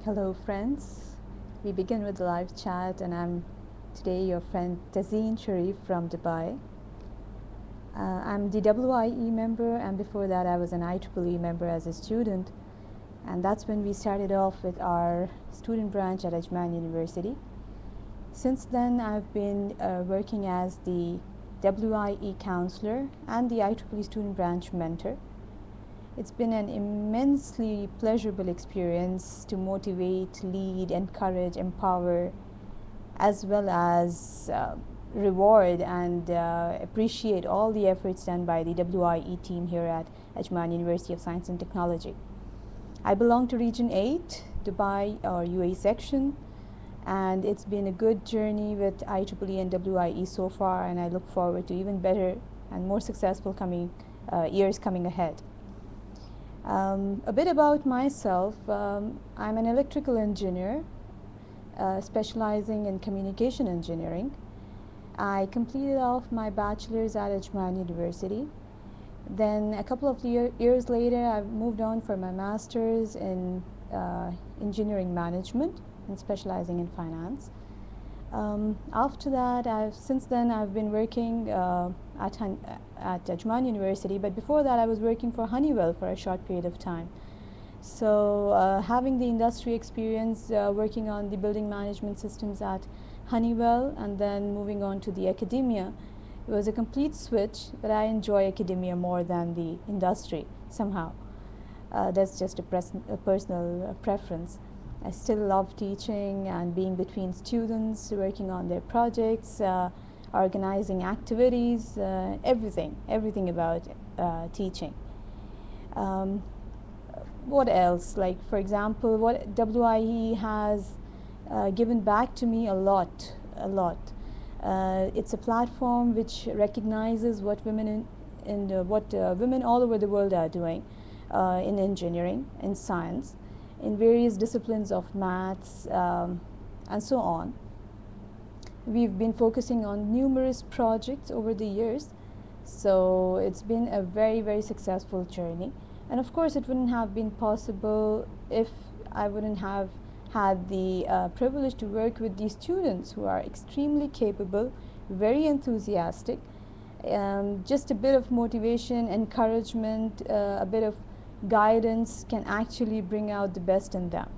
Hello friends, we begin with the live chat and I'm today your friend Tazeen Sharif from Dubai. I'm the IEEE member, and before that I was an IEEE member as a student, and that's when we started off with our student branch at Ajman University. Since then I've been working as the IEEE counselor and the IEEE student branch mentor. It's been an immensely pleasurable experience to motivate, lead, encourage, empower, as well as reward and appreciate all the efforts done by the IEEE team here at Ajman University of Science and Technology. I belong to Region 8, Dubai or UAE section, and it's been a good journey with IEEE and IIE so far, and I look forward to even better and more successful years coming ahead. A bit about myself. I'm an electrical engineer specializing in communication engineering. I completed off my bachelor's at Ajman University. Then a couple of years later, I moved on for my master's in engineering management and specializing in finance. After that, since then I've been working at Ajman University, but before that I was working for Honeywell for a short period of time. So having the industry experience working on the building management systems at Honeywell and then moving on to the academia, it was a complete switch, but I enjoy academia more than the industry somehow. That's just a personal preference. I still love teaching and being between students, working on their projects, organizing activities, everything about teaching. What else? Like, for example, what WIE has given back to me a lot. It's a platform which recognizes what women women all over the world are doing in engineering, in science, in various disciplines of maths and so on. We've been focusing on numerous projects over the years, so it's been a very successful journey. And of course it wouldn't have been possible if I wouldn't have had the privilege to work with these students who are extremely capable, very enthusiastic. Just a bit of motivation, encouragement, a bit of guidance can actually bring out the best in them.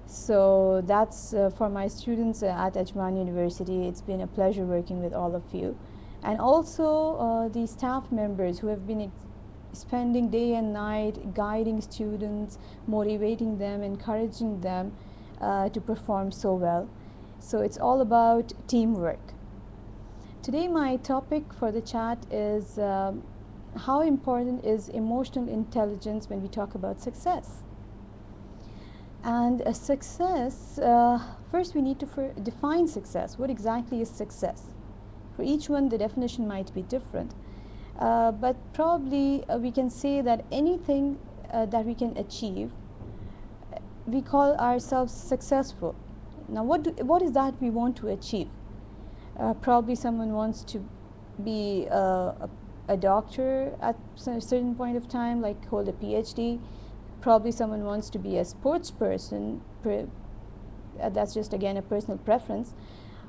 So that's for my students at Ajman University. It's been a pleasure working with all of you, and also the staff members who have been spending day and night guiding students, motivating them, encouraging them to perform so well. So it's all about teamwork. Today my topic for the chat is how important is emotional intelligence when we talk about success? And a success, first we need to define success. What exactly is success? For each one the definition might be different, but probably we can say that anything that we can achieve, we call ourselves successful. Now what is that we want to achieve? Probably someone wants to be a doctor at a certain point of time, like hold a PhD. Probably someone wants to be a sports person. That's just again a personal preference.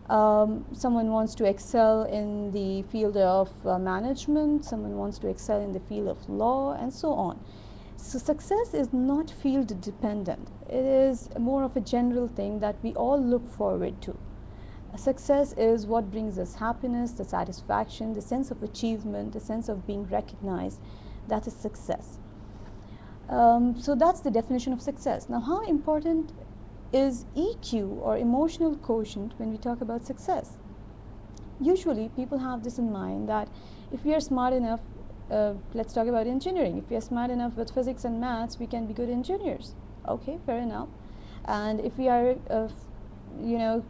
Someone wants to excel in the field of management. Someone wants to excel in the field of law, and so on. So success is not field dependent. It is more of a general thing that we all look forward to. Success is what brings us happiness, the satisfaction, the sense of achievement, the sense of being recognized. That is success. So that's the definition of success. Now, how important is EQ or emotional quotient when we talk about success? Usually people have this in mind that if we are smart enough, let's talk about engineering. If we are smart enough with physics and maths, we can be good engineers. Okay, fair enough. And if we are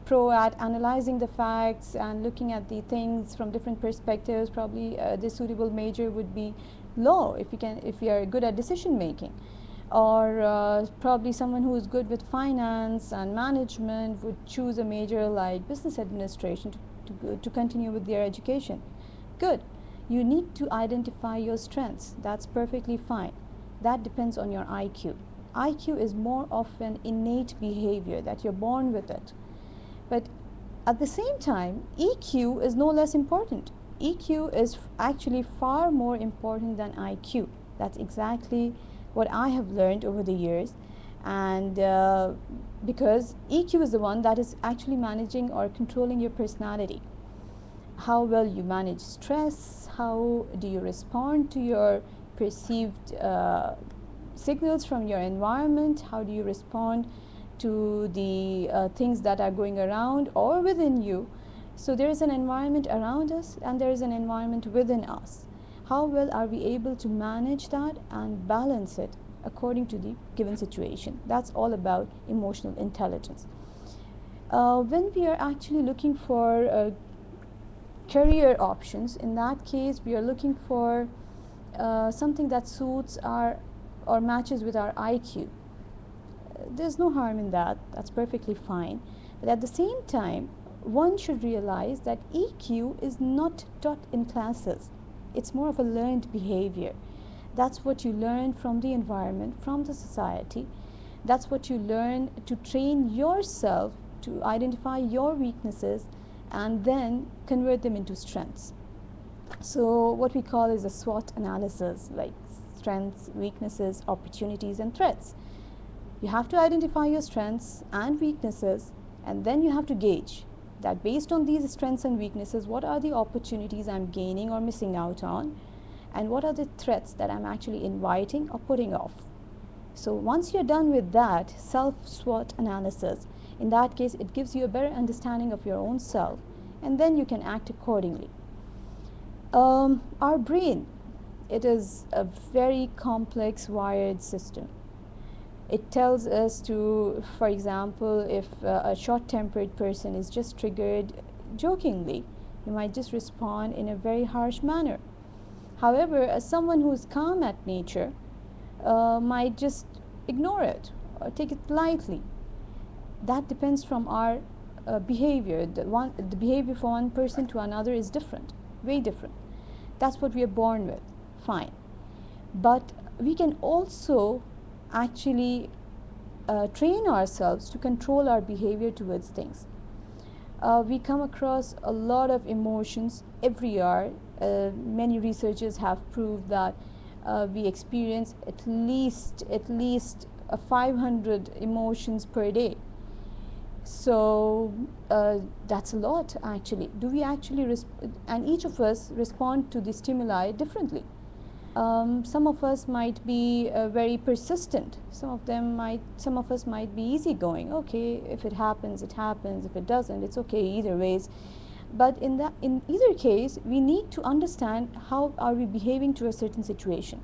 pro at analyzing the facts and looking at the things from different perspectives, probably the suitable major would be law if we are good at decision making. Or probably someone who is good with finance and management would choose a major like business administration to continue with their education. Good. You need to identify your strengths. That's perfectly fine. That depends on your IQ. IQ is more of an innate behavior that you're born with it. But at the same time, EQ is no less important. EQ is actually far more important than IQ. That's exactly what I have learned over the years. And because EQ is the one that is actually managing or controlling your personality. How well you manage stress, how do you respond to your perceived signals from your environment, how do you respond to the things that are going around or within you. So there is an environment around us and there is an environment within us. How well are we able to manage that and balance it according to the given situation? That's all about emotional intelligence. When we are actually looking for career options, in that case we are looking for something that suits our or matches with our IQ. There's no harm in that, that's perfectly fine. But at the same time, one should realize that EQ is not taught in classes. It's more of a learned behavior. That's what you learn from the environment, from the society. That's what you learn to train yourself to identify your weaknesses and then convert them into strengths. So what we call is a SWOT analysis, like strengths, weaknesses, opportunities, and threats. You have to identify your strengths and weaknesses, and then you have to gauge that based on these strengths and weaknesses, what are the opportunities I'm gaining or missing out on, and what are the threats that I'm actually inviting or putting off. So once you're done with that self-SWOT analysis, in that case, it gives you a better understanding of your own self, and then you can act accordingly. Our brain, it is a very complex wired system. It tells us to, for example, if a short-tempered person is just triggered jokingly, you might just respond in a very harsh manner. However, as someone who is calm at nature might just ignore it or take it lightly. That depends from our behavior. The behavior from one person to another is different, way different. That's what we are born with, fine. But we can also actually train ourselves to control our behavior towards things. We come across a lot of emotions every hour. Many researchers have proved that we experience at least 500 emotions per day. So that's a lot actually. Do we actually and each of us respond to the stimuli differently. Some of us might be very persistent. Some of us might be easygoing. Okay, if it happens, it happens. If it doesn't, it's okay either ways. But in either case, we need to understand how are we behaving to a certain situation.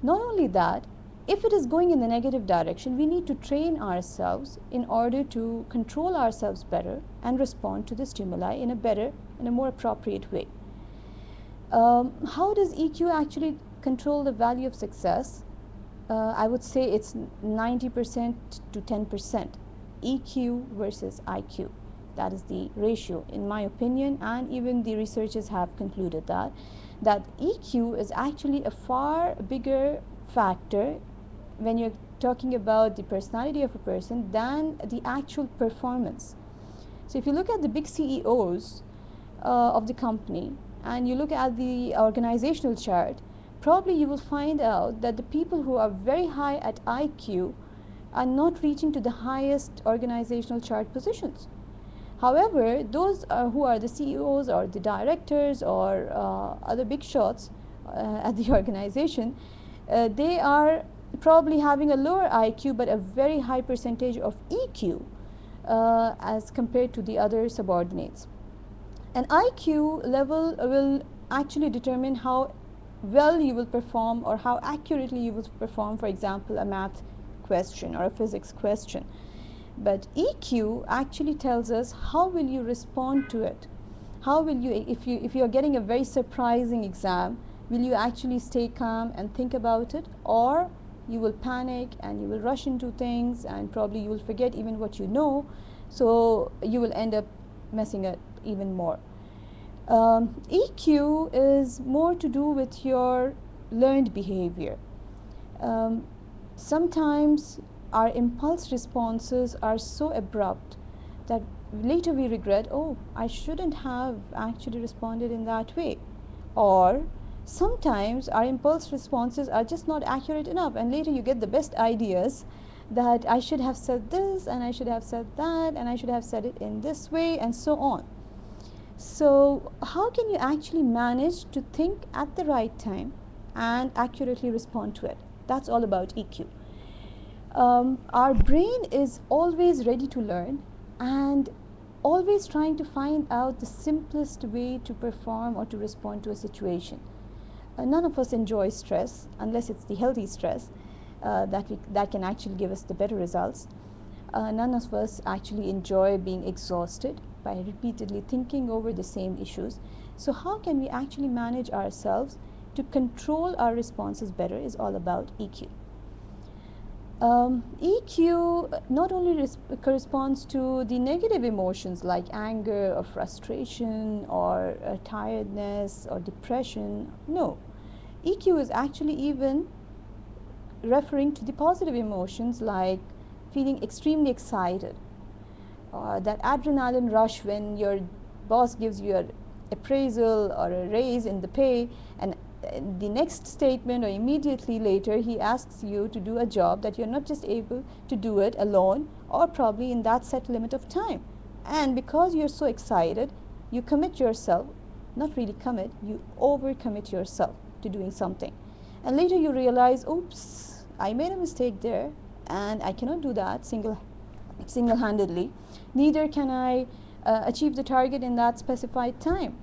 Not only that, if it is going in the negative direction, we need to train ourselves in order to control ourselves better and respond to the stimuli in a more appropriate way. How does EQ actually control the value of success? I would say it's 90% to 10%. EQ versus IQ. That is the ratio, in my opinion, and even the researchers have concluded that EQ is actually a far bigger factor when you're talking about the personality of a person than the actual performance. So if you look at the big CEOs of the company and you look at the organizational chart, probably you will find out that the people who are very high at IQ are not reaching to the highest organizational chart positions. However, those who are the CEOs or the directors or other big shots at the organization, they are probably having a lower IQ but a very high percentage of EQ as compared to the other subordinates. An IQ level will actually determine how well you will perform or how accurately you will perform, for example, a math question or a physics question. But EQ actually tells us how will you respond to it. How will you, if you are getting a very surprising exam, will you actually stay calm and think about it, or you will panic and you will rush into things and probably you will forget even what you know, so you will end up messing up even more. EQ is more to do with your learned behavior. Sometimes our impulse responses are so abrupt that later we regret, oh, I shouldn't have actually responded in that way. Or sometimes our impulse responses are just not accurate enough, and later you get the best ideas that I should have said this, and I should have said that, and I should have said it in this way, and so on. So how can you actually manage to think at the right time and accurately respond to it? That's all about EQ. Our brain is always ready to learn and always trying to find out the simplest way to perform or to respond to a situation. None of us enjoy stress unless it's the healthy stress that can actually give us the better results. None of us actually enjoy being exhausted by repeatedly thinking over the same issues. So how can we actually manage ourselves to control our responses better is all about EQ. EQ not only corresponds to the negative emotions like anger or frustration or tiredness or depression. No, EQ is actually even referring to the positive emotions like feeling extremely excited, or that adrenaline rush when your boss gives you an appraisal or a raise in the pay, and the next statement or immediately later he asks you to do a job that you're not just able to do it alone or probably in that set limit of time. And because you're so excited, you commit yourself, not really commit, you overcommit yourself to doing something. And later you realize, oops, I made a mistake there and I cannot do that single-handedly. Neither can I achieve the target in that specified time.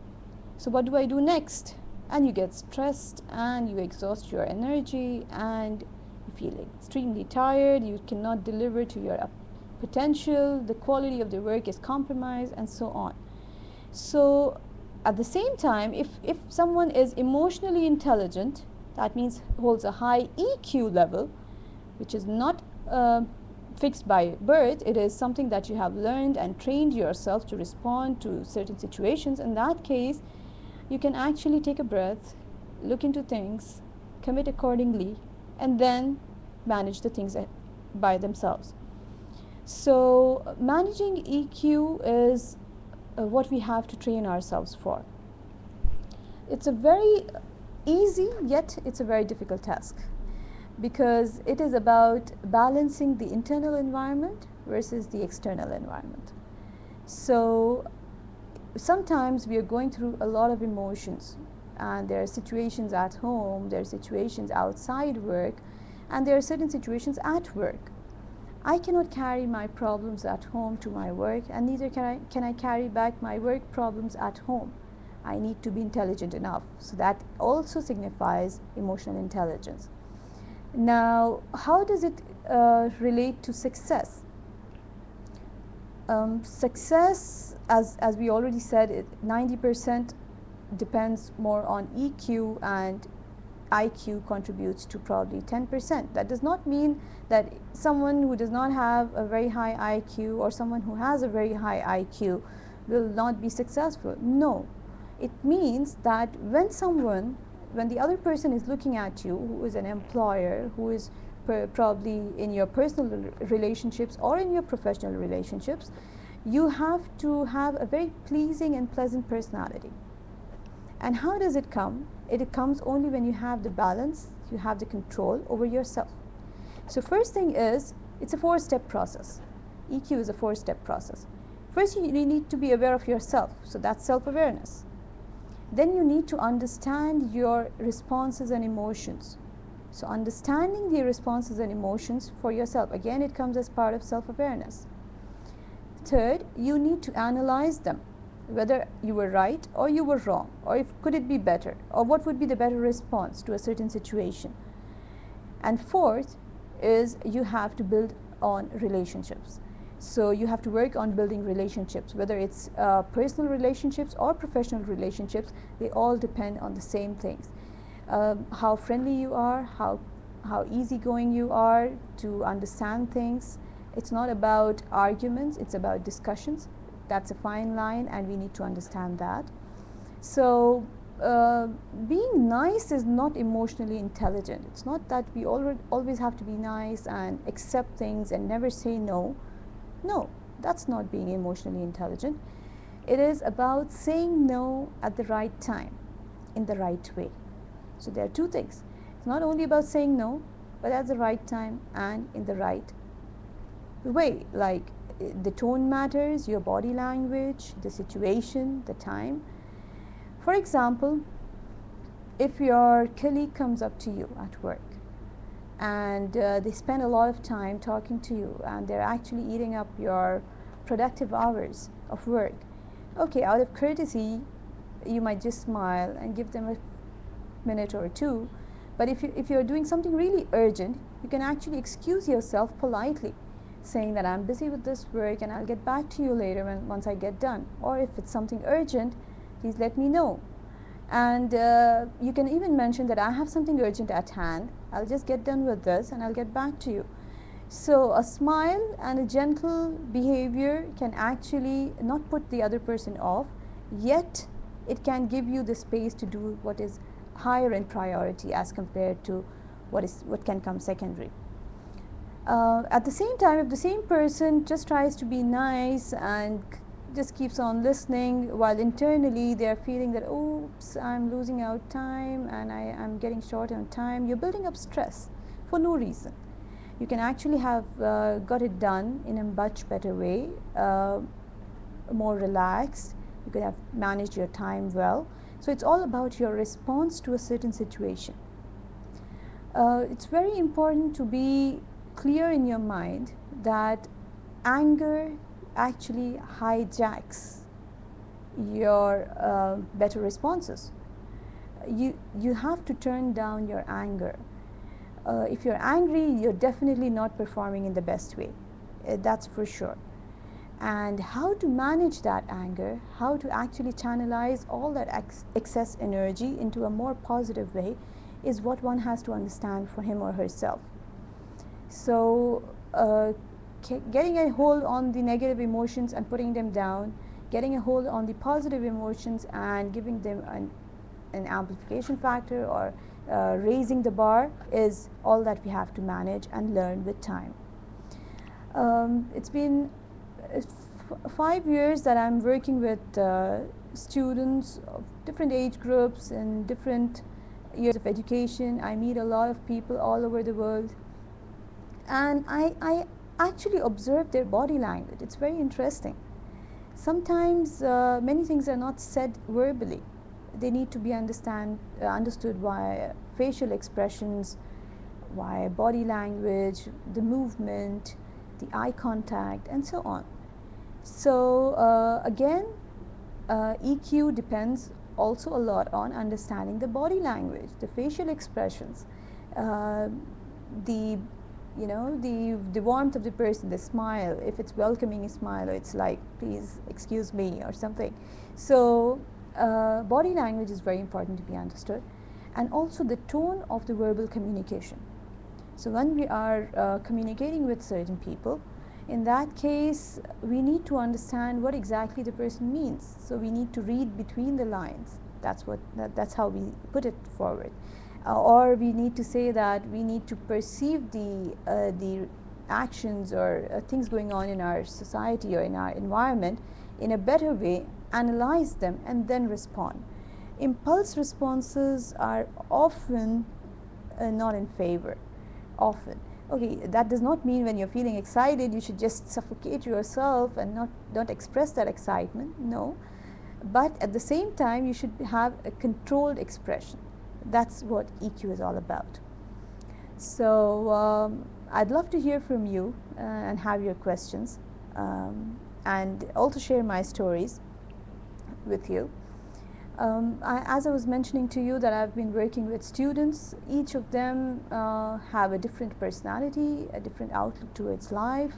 So what do I do next? And you get stressed and you exhaust your energy and you feel extremely tired, you cannot deliver to your potential, the quality of the work is compromised, and so on. So at the same time, if someone is emotionally intelligent, that means holds a high EQ level, which is not fixed by birth, it is something that you have learned and trained yourself to respond to certain situations. In that case, you can actually take a breath, look into things, commit accordingly, and then manage the things by themselves. So managing EQ is what we have to train ourselves for. It's a very easy, yet it's a very difficult task, because it is about balancing the internal environment versus the external environment. So sometimes we are going through a lot of emotions, and there are situations at home, there are situations outside work, and there are certain situations at work. I cannot carry my problems at home to my work, and neither can I carry back my work problems at home. I need to be intelligent enough. So that also signifies emotional intelligence. Now, how does it relate to success? Success, as we already said, 90% depends more on EQ, and IQ contributes to probably 10%. That does not mean that someone who does not have a very high IQ or someone who has a very high IQ will not be successful. No, it means that when the other person is looking at you, who is an employer, who is probably in your personal relationships or in your professional relationships, you have to have a very pleasing and pleasant personality. And how does it come? It comes only when you have the balance, you have the control over yourself. So first thing is, it's a 4-step process. EQ is a 4-step process. First, you need to be aware of yourself, so that's self-awareness. Then you need to understand your responses and emotions. So understanding the responses and emotions for yourself, again, it comes as part of self-awareness. Third, you need to analyze them, whether you were right or you were wrong, or could it be better, or what would be the better response to a certain situation. And fourth is you have to build on relationships. So you have to work on building relationships, whether it's personal relationships or professional relationships. They all depend on the same things. How friendly you are, how easygoing you are to understand things. It's not about arguments, it's about discussions. That's a fine line, and we need to understand that. So uh, being nice is not emotionally intelligent. It's not that we always have to be nice and accept things and never say no. No, that's not being emotionally intelligent. It is about saying no at the right time, in the right way. So there are two things. It's not only about saying no, but at the right time and in the right way. Like the tone matters, your body language, the situation, the time. For example, if your colleague comes up to you at work and they spend a lot of time talking to you and they're actually eating up your productive hours of work, okay, out of courtesy, you might just smile and give them a minute or two. But if you're doing something really urgent, you can actually excuse yourself politely, saying that I'm busy with this work and I'll get back to you later once I get done. Or if it's something urgent, please let me know. And you can even mention that I have something urgent at hand. I'll just get done with this and I'll get back to you. So a smile and a gentle behavior can actually not put the other person off, yet it can give you the space to do what is higher in priority as compared to what can come secondary. At the same time, if the same person just tries to be nice and just keeps on listening while internally they are feeling that, oops, I'm losing out time and I'm getting short on time, you're building up stress for no reason. You can actually have got it done in a much better way, more relaxed. You could have managed your time well. So it's all about your response to a certain situation. It's very important to be clear in your mind that anger actually hijacks your better responses. You have to turn down your anger. If you're angry, you're definitely not performing in the best way. That's for sure. And how to manage that anger, how to actually channelize all that excess energy into a more positive way is what one has to understand for him or herself. So getting a hold on the negative emotions and putting them down, getting a hold on the positive emotions and giving them an amplification factor or raising the bar is all that we have to manage and learn with time. It's been 5 years that I'm working with students of different age groups and different years of education. I meet a lot of people all over the world, and I actually observe their body language. It's very interesting. Sometimes many things are not said verbally. They need to be understood via facial expressions, via body language, the movement, the eye contact, and so on. So again, EQ depends also a lot on understanding the body language, the facial expressions, the warmth of the person, the smile, if it's welcoming a smile or it's like, please excuse me or something. So body language is very important to be understood, and also the tone of the verbal communication. So when we are communicating with certain people, in that case, we need to understand what exactly the person means. So we need to read between the lines. That's how we put it forward. Or we need to say that we need to perceive the actions or things going on in our society or in our environment in a better way, analyze them, and then respond. Impulse responses are often not in favor. Often. Okay, that does not mean when you're feeling excited you should just suffocate yourself and not express that excitement. No. But at the same time, you should have a controlled expression. That's what EQ is all about. So I'd love to hear from you and have your questions, and also share my stories with you. As I was mentioning to you that I've been working with students, each of them have a different personality, a different outlook towards life.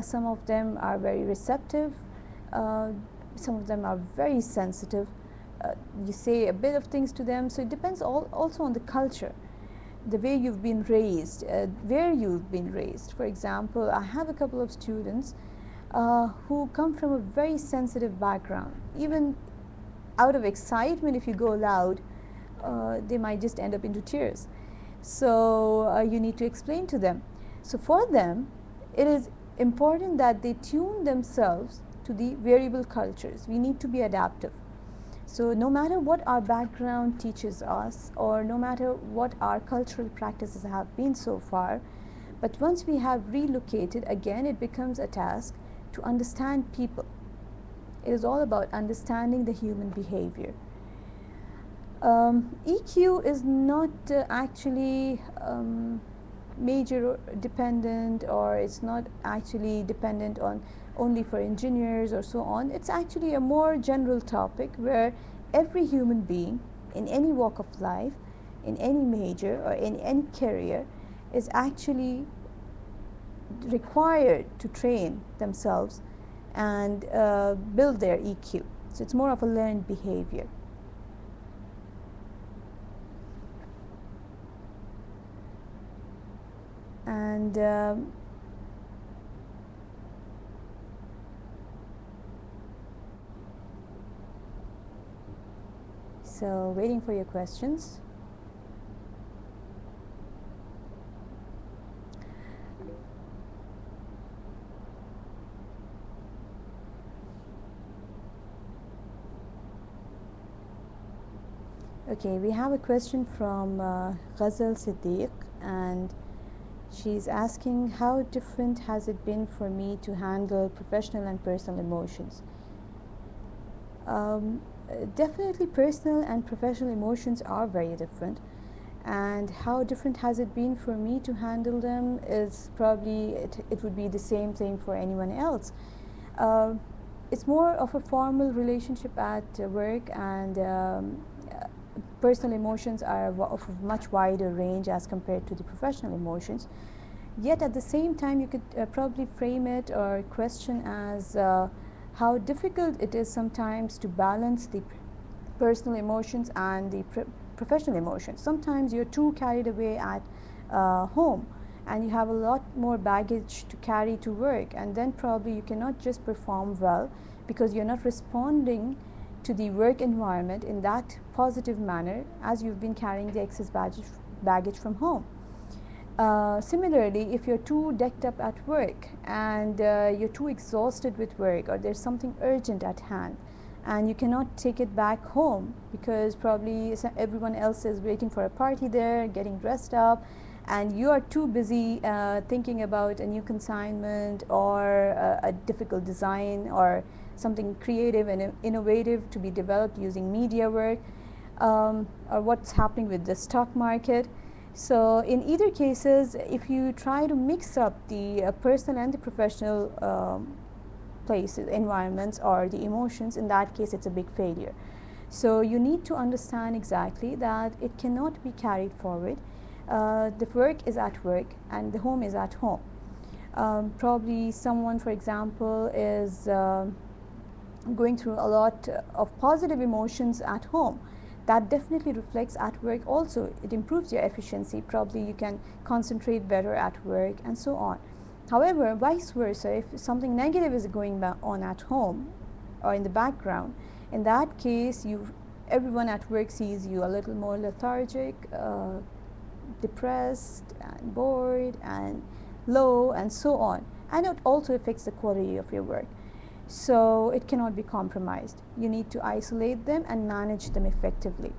Some of them are very receptive, some of them are very sensitive. You say a bit of things to them, so it depends also on the culture, the way you've been raised, where you've been raised. For example, I have a couple of students who come from a very sensitive background. Even out of excitement, if you go loud, they might just end up into tears. So you need to explain to them. So for them, it is important that they tune themselves to the variable cultures. We need to be adaptive. So no matter what our background teaches us, or no matter what our cultural practices have been so far, but once we have relocated, again, it becomes a task to understand people. It is all about understanding the human behavior. EQ is not actually major dependent, or it's not actually dependent on only for engineers or so on. It's actually a more general topic where every human being in any walk of life, in any major or in any career, is actually required to train themselves and build their EQ. So it's more of a learned behavior. And so waiting for your questions. Okay, we have a question from Ghazal Siddiq, and she's asking, how different has it been for me to handle professional and personal emotions? Definitely personal and professional emotions are very different, and how different has it been for me to handle them is probably, it would be the same thing for anyone else. It's more of a formal relationship at work, and personal emotions are of a much wider range as compared to the professional emotions. Yet at the same time, you could probably frame it or question as how difficult it is sometimes to balance the personal emotions and the professional emotions. Sometimes you're too carried away at home, and you have a lot more baggage to carry to work, and then probably you cannot just perform well because you're not responding to the work environment in that positive manner as you've been carrying the excess baggage from home. Similarly, if you're too decked up at work and you're too exhausted with work, or there's something urgent at hand and you cannot take it back home because probably everyone else is waiting for a party there, getting dressed up, and you are too busy thinking about a new consignment or a difficult design or something creative and innovative to be developed using media work, or what's happening with the stock market. So in either cases, if you try to mix up the personal and the professional places, environments, or the emotions, in that case it's a big failure. So you need to understand exactly that it cannot be carried forward. The work is at work and the home is at home. Probably someone, for example, is going through a lot of positive emotions at home. That definitely reflects at work also. It improves your efficiency. Probably you can concentrate better at work and so on. However, vice versa, if something negative is going on at home or in the background, in that case, everyone at work sees you a little more lethargic, depressed and bored and low and so on. And it also affects the quality of your work. So it cannot be compromised. You need to isolate them and manage them effectively.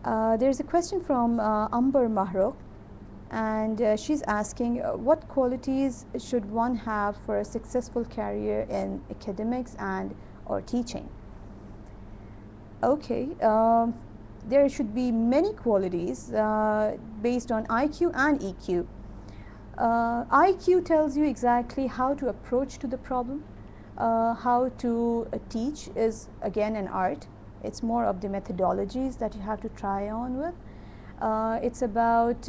There's a question from Amber Mahrukh, and she's asking, what qualities should one have for a successful career in academics and or teaching? Okay, there should be many qualities based on IQ and EQ. IQ tells you exactly how to approach to the problem. How to teach is again an art. It's more of the methodologies that you have to try on with. It's about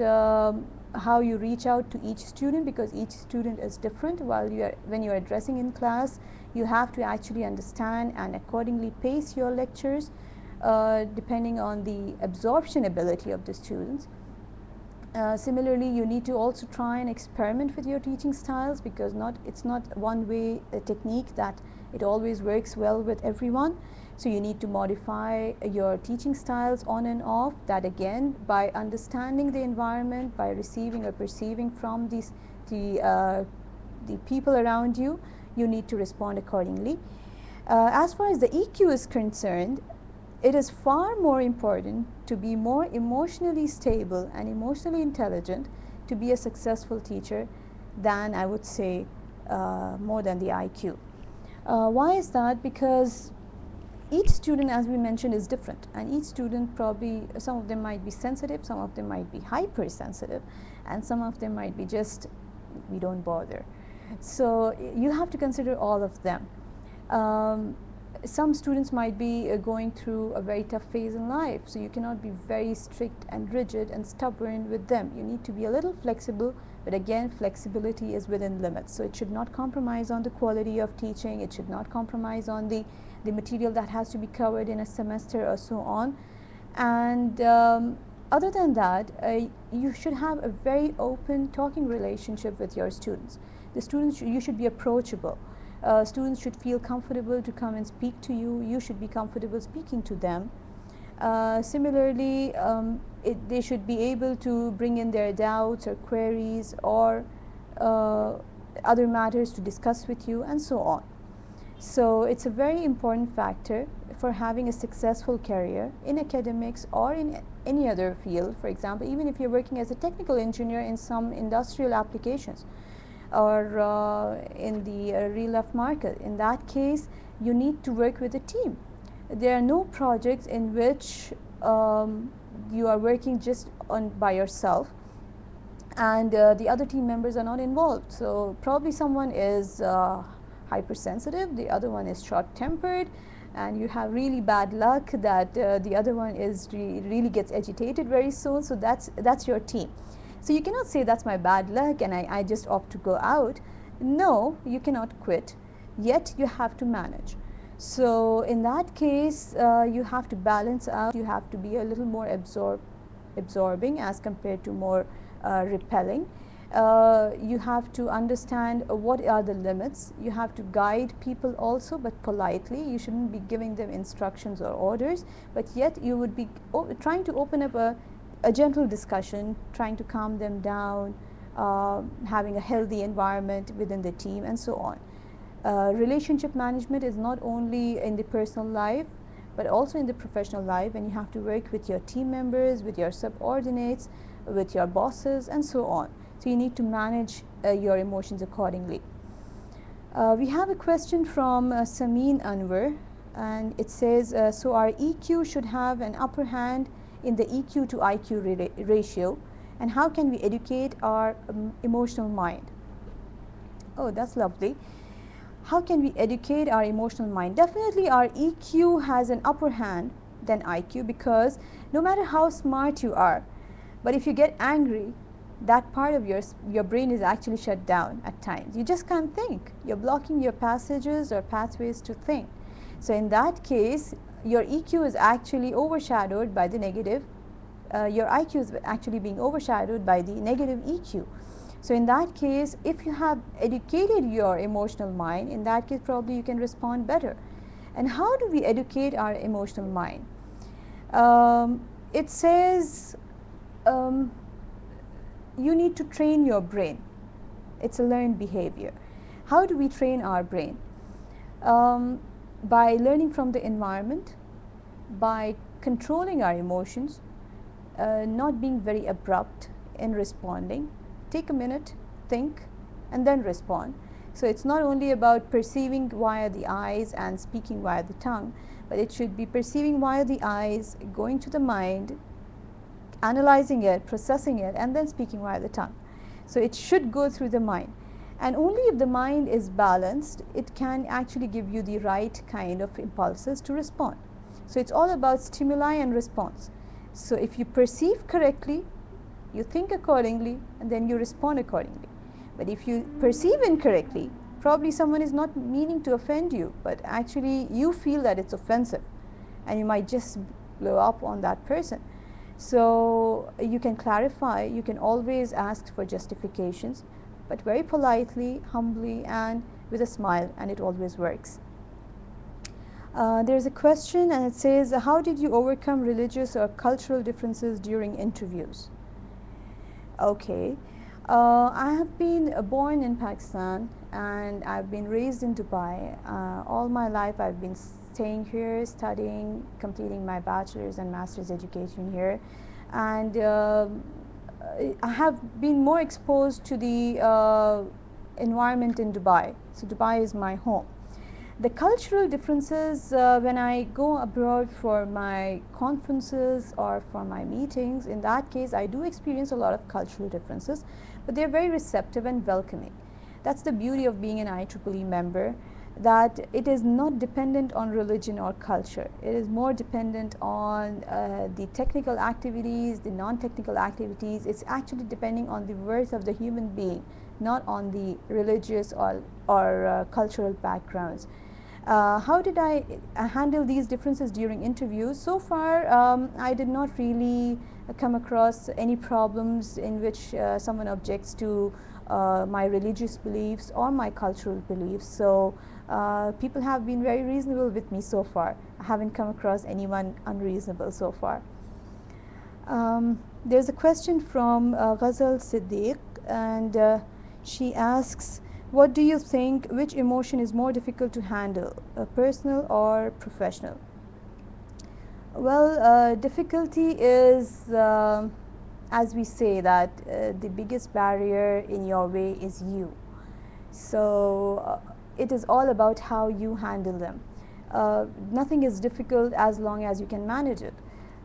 how you reach out to each student, because each student is different. When you're addressing in class, you have to actually understand and accordingly pace your lectures depending on the absorption ability of the students. Similarly, you need to also try and experiment with your teaching styles, because it's not one way technique that it always works well with everyone. So you need to modify your teaching styles on and off. That again, by understanding the environment, by receiving or perceiving from the people around you, you need to respond accordingly. As far as the EQ is concerned, it is far more important to be more emotionally stable and emotionally intelligent to be a successful teacher than, I would say, more than the IQ. Why is that? Because each student, as we mentioned, is different, and each student probably, some of them might be sensitive, some of them might be hypersensitive, and some of them might be just, we don't bother. So you have to consider all of them. Some students might be going through a very tough phase in life, so you cannot be very strict and rigid and stubborn with them. You need to be a little flexible, but again, flexibility is within limits. So it should not compromise on the quality of teaching, it should not compromise on the material that has to be covered in a semester or so on. And other than that, you should have a very open talking relationship with your students. The students, you should be approachable. Students should feel comfortable to come and speak to you. You should be comfortable speaking to them. Similarly, they should be able to bring in their doubts or queries or other matters to discuss with you, and so on. So it's a very important factor for having a successful career in academics or in any other field. For example, even if you're working as a technical engineer in some industrial applications, or in the real life market. In that case, you need to work with a team. There are no projects in which you are working just by yourself and the other team members are not involved. So probably someone is hypersensitive, the other one is short-tempered, and you have really bad luck that the other one is really gets agitated very soon. So that's your team. So you cannot say that's my bad luck and I just opt to go out. No, you cannot quit, yet you have to manage. So in that case, you have to balance out, you have to be a little more absorbing as compared to more repelling. You have to understand what are the limits. You have to guide people also, but politely. You shouldn't be giving them instructions or orders, but yet you would be trying to open up a gentle discussion, trying to calm them down, having a healthy environment within the team, and so on. Relationship management is not only in the personal life, but also in the professional life, and you have to work with your team members, with your subordinates, with your bosses, and so on. So you need to manage your emotions accordingly. We have a question from Samin Anwar, and it says, so our EQ should have an upper hand in the EQ to IQ ratio, and how can we educate our emotional mind? Oh, that's lovely. How can we educate our emotional mind? Definitely our EQ has an upper hand than IQ, because no matter how smart you are, but if you get angry, that part of your brain is actually shut down at times. You just can't think. You're blocking your passages or pathways to think. So in that case, your EQ is actually overshadowed by the negative. Your IQ is actually being overshadowed by the negative EQ. So in that case, if you have educated your emotional mind, in that case probably you can respond better. And how do we educate our emotional mind? It says you need to train your brain. It's a learned behavior. How do we train our brain? By learning from the environment, by controlling our emotions, not being very abrupt in responding. Take a minute, think, and then respond. So it's not only about perceiving via the eyes and speaking via the tongue, but it should be perceiving via the eyes, going to the mind, analyzing it, processing it, and then speaking via the tongue. So it should go through the mind. And only if the mind is balanced, it can actually give you the right kind of impulses to respond. So it's all about stimuli and response. So if you perceive correctly, you think accordingly, and then you respond accordingly. But if you perceive incorrectly, probably someone is not meaning to offend you, but actually you feel that it's offensive, and you might just blow up on that person. So you can clarify, you can always ask for justifications, but very politely, humbly, and with a smile, and it always works. There's a question, and it says, how did you overcome religious or cultural differences during interviews? Okay. I have been born in Pakistan and I've been raised in Dubai. All my life I've been staying here, studying, completing my bachelor's and master's education here. And I have been more exposed to the environment in Dubai. So Dubai is my home. The cultural differences, when I go abroad for my conferences or for my meetings, in that case I do experience a lot of cultural differences, but they're very receptive and welcoming. That's the beauty of being an IEEE member, that it is not dependent on religion or culture. It is more dependent on the technical activities, the non-technical activities. It's actually depending on the worth of the human being, not on the religious or cultural backgrounds. How did I handle these differences during interviews? So far, I did not really come across any problems in which someone objects to my religious beliefs or my cultural beliefs. So people have been very reasonable with me so far. I haven't come across anyone unreasonable so far. There's a question from Ghazal Siddiq, and she asks, what do you think, which emotion is more difficult to handle, personal or professional? Well, difficulty is, as we say, that the biggest barrier in your way is you. So it is all about how you handle them. Nothing is difficult as long as you can manage it.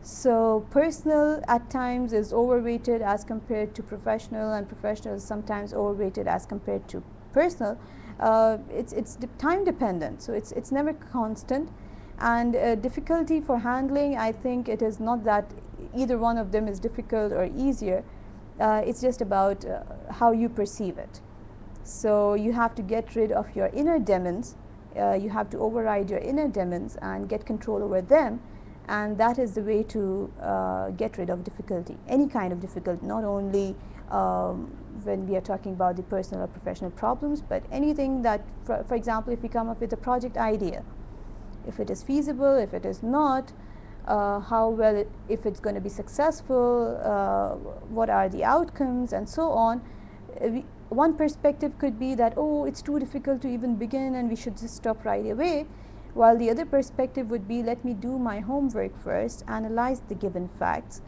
So personal at times is overrated as compared to professional, and professional is sometimes overrated as compared to personal. It's time dependent, so it's never constant. And difficulty for handling, I think it is not that either one of them is difficult or easier. It's just about how you perceive it. So you have to get rid of your inner demons. You have to override your inner demons and get control over them. And that is the way to get rid of difficulty, any kind of difficulty, not only when we are talking about the personal or professional problems, but anything that, for example, if we come up with a project idea, if it is feasible, if it is not, how well, if it's going to be successful, what are the outcomes, and so on. One perspective could be that, oh, it's too difficult to even begin and we should just stop right away. While the other perspective would be, let me do my homework first, analyze the given facts,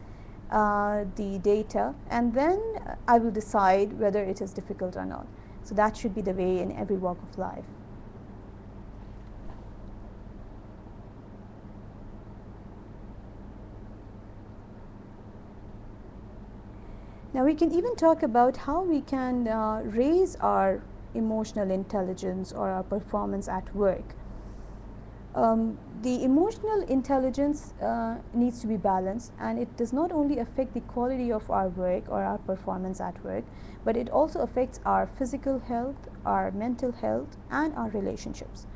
the data, and then I will decide whether it is difficult or not. So that should be the way in every walk of life. Now we can even talk about how we can raise our emotional intelligence or our performance at work. The emotional intelligence needs to be balanced, and it does not only affect the quality of our work or our performance at work, but it also affects our physical health, our mental health, and our relationships.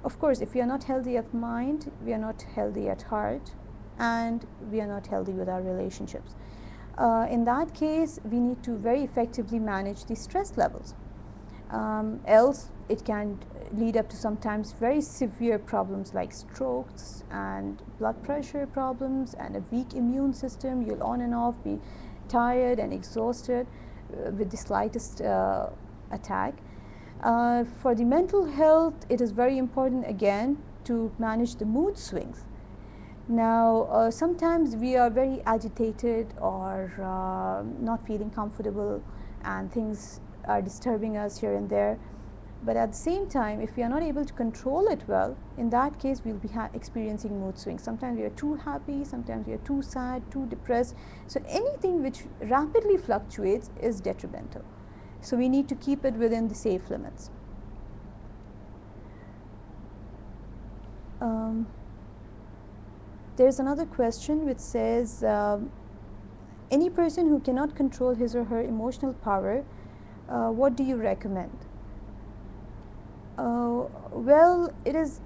Of course, if we are not healthy at mind, we are not healthy at heart, and we are not healthy with our relationships. In that case, we need to very effectively manage the stress levels. Else it can lead up to sometimes very severe problems like strokes and blood pressure problems and a weak immune system. You'll on and off be tired and exhausted with the slightest attack. For the mental health, it is very important again to manage the mood swings. Now, sometimes we are very agitated or not feeling comfortable, and things are disturbing us here and there. But at the same time, if we are not able to control it well, in that case we'll be experiencing mood swings. Sometimes we are too happy, sometimes we are too sad, too depressed. So anything which rapidly fluctuates is detrimental. So we need to keep it within the safe limits. There's another question which says, any person who cannot control his or her emotional power, what do you recommend? Well, it is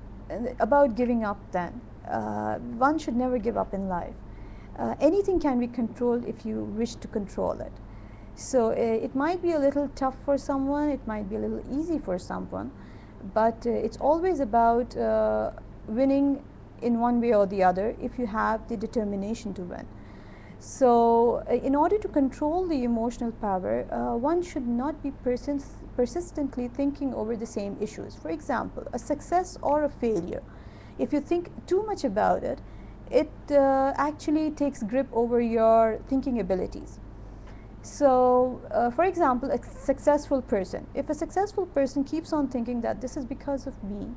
about giving up then. One should never give up in life. Anything can be controlled if you wish to control it. So it might be a little tough for someone, it might be a little easy for someone, but it's always about winning in one way or the other if you have the determination to win. So in order to control the emotional power, one should not be persistently thinking over the same issues. For example, a success or a failure. If you think too much about it, it actually takes grip over your thinking abilities. So, for example, a successful person. If a successful person keeps on thinking that this is because of me,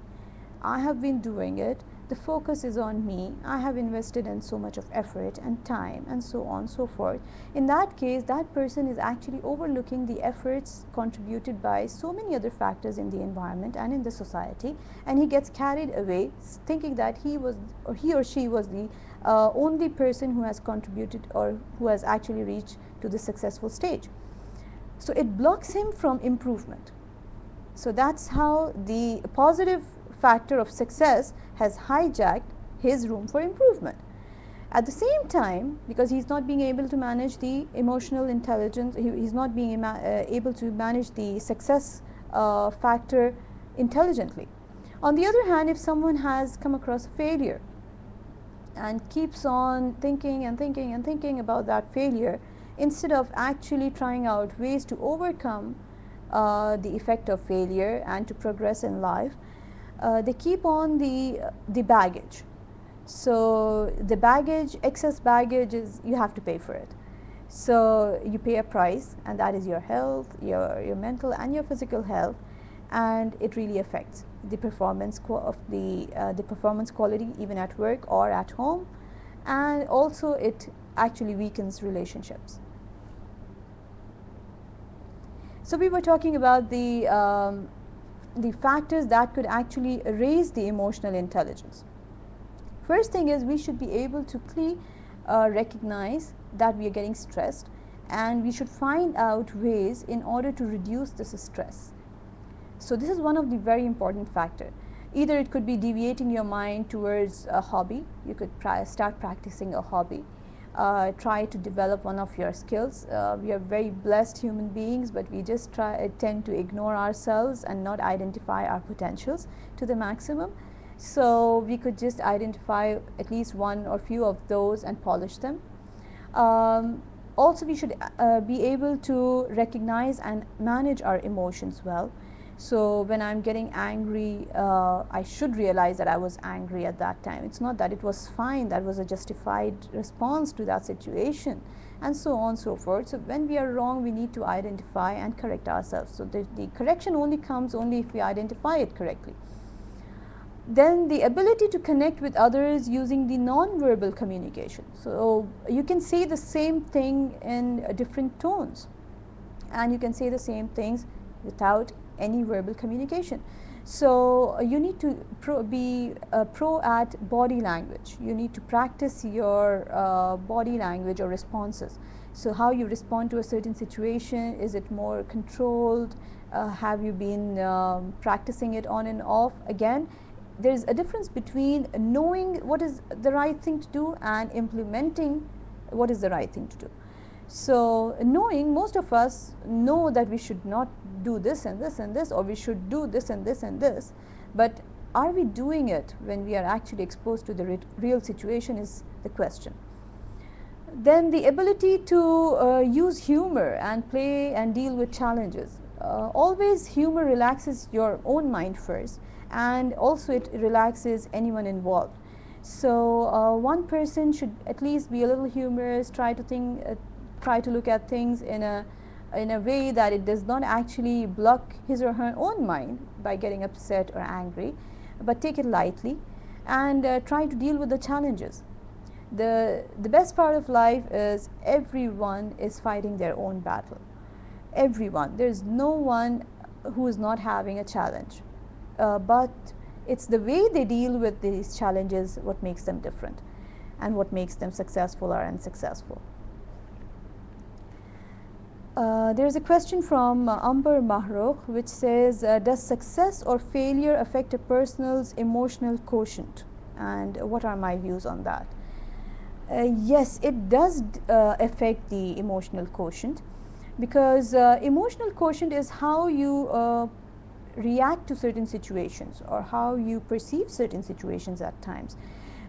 I have been doing it, the focus is on me, I have invested in so much of effort and time and so on and so forth. In that case, that person is actually overlooking the efforts contributed by so many other factors in the environment and in the society, and he gets carried away thinking that he or she was the only person who has contributed or who has actually reached to the successful stage. So it blocks him from improvement. So that's how the positive factor of success has hijacked his room for improvement. At the same time, because he's not being able to manage the emotional intelligence, he's not being able to manage the success factor intelligently. On the other hand, if someone has come across a failure and keeps on thinking and thinking and thinking about that failure, instead of actually trying out ways to overcome the effect of failure and to progress in life, they keep on the baggage. So the baggage, excess baggage, is you have to pay for it. So you pay a price, and that is your health, your mental and your physical health, and it really affects the performance the performance quality even at work or at home, and also it actually weakens relationships. So we were talking about the factors that could actually raise the emotional intelligence. First thing is, we should be able to clearly recognize that we are getting stressed, and we should find out ways in order to reduce this stress. So this is one of the very important factors. Either it could be deviating your mind towards a hobby. You could start practicing a hobby. Try to develop one of your skills. We are very blessed human beings, but we just tend to ignore ourselves and not identify our potentials to the maximum. So we could just identify at least one or few of those and polish them. Also, we should be able to recognize and manage our emotions well. So when I'm getting angry, I should realize that I was angry at that time. It's not that it was fine, that was a justified response to that situation, and so on and so forth. So when we are wrong, we need to identify and correct ourselves. So the correction only comes if we identify it correctly. Then the ability to connect with others using the non-verbal communication. So you can say the same thing in different tones, and you can say the same things without any verbal communication. So you need to be pro at body language. You need to practice your body language or responses. So how you respond to a certain situation, is it more controlled? Have you been practicing it on and off? Again, there is a difference between knowing what is the right thing to do and implementing what is the right thing to do. So knowing, most of us know that we should not do this and this and this, or we should do this and this and this, but are we doing it when we are actually exposed to the real situation is the question. Then the ability to use humor and play and deal with challenges. Always humor relaxes your own mind first, and also it relaxes anyone involved. So one person should at least be a little humorous, try to look at things in a way that it does not actually block his or her own mind by getting upset or angry, but take it lightly and try to deal with the challenges. The best part of life is everyone is fighting their own battle. Everyone. There is no one who is not having a challenge, but it's the way they deal with these challenges what makes them different and what makes them successful or unsuccessful. There is a question from Amber Mahrukh which says, does success or failure affect a person's emotional quotient, and what are my views on that? Yes, it does affect the emotional quotient, because emotional quotient is how you react to certain situations or how you perceive certain situations at times.